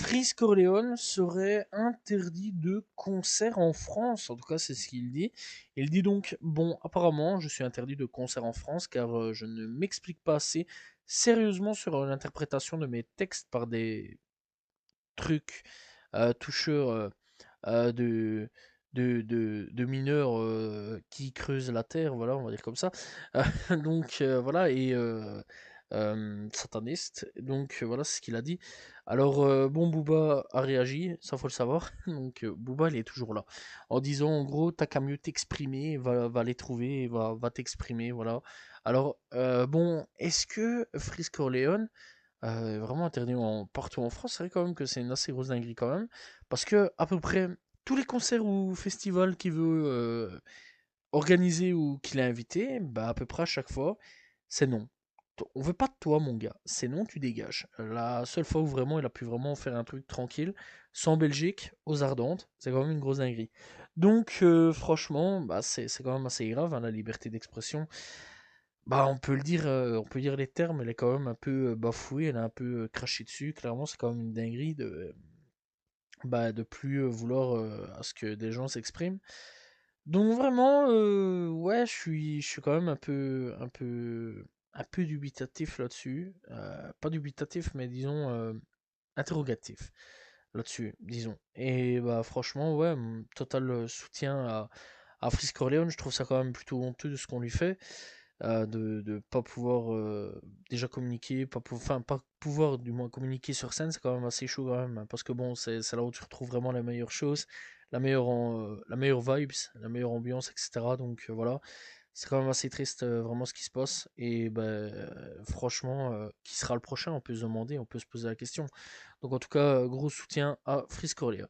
Freeze Corleone serait interdit de concert en France. En tout cas, c'est ce qu'il dit. Il dit donc, bon, apparemment, je suis interdit de concert en France car je ne m'explique pas assez sérieusement sur l'interprétation de mes textes par des trucs toucheurs de, de mineurs qui creusent la terre, voilà, on va dire comme ça. Donc voilà, et sataniste. Donc voilà, c'est ce qu'il a dit. Alors bon, Booba a réagi, ça faut le savoir. Donc Booba, il est toujours là. En disant, en gros, t'as qu'à mieux t'exprimer, va les trouver, va t'exprimer, voilà. Alors bon, est-ce que Freeze Corleone vraiment interdit partout en France? C'est vrai quand même que c'est une assez grosse dinguerie quand même. Parce que à peu près tous les concerts ou festivals qu'il veut organiser ou qu'il a invité, bah à peu près à chaque fois, c'est non. On veut pas de toi, mon gars. C'est non, tu dégages. La seule fois où vraiment il a pu vraiment faire un truc tranquille, c'est en Belgique, aux Ardentes. C'est quand même une grosse dinguerie. Donc, franchement, bah, c'est quand même assez grave, hein, la liberté d'expression. Bah, on peut dire les termes, elle est quand même un peu bafouée, elle est un peu crachée dessus. Clairement, c'est quand même une dinguerie de plus vouloir à ce que des gens s'expriment. Donc vraiment, ouais, je suis quand même un peu dubitatif là-dessus. Pas dubitatif, mais disons interrogatif là-dessus, disons. Et bah franchement, ouais, total soutien à Freeze Corleone. Je trouve ça quand même plutôt honteux de ce qu'on lui fait, de pas pouvoir déjà communiquer, enfin pas pouvoir du moins communiquer sur scène, c'est quand même assez chaud quand même, hein, parce que bon, c'est là où tu retrouves vraiment les meilleures choses, la meilleure vibes, la meilleure ambiance, etc. Donc voilà, c'est quand même assez triste vraiment ce qui se passe. Et ben franchement, qui sera le prochain? On peut se demander, on peut se poser la question. Donc en tout cas, gros soutien à Freeze Corleone.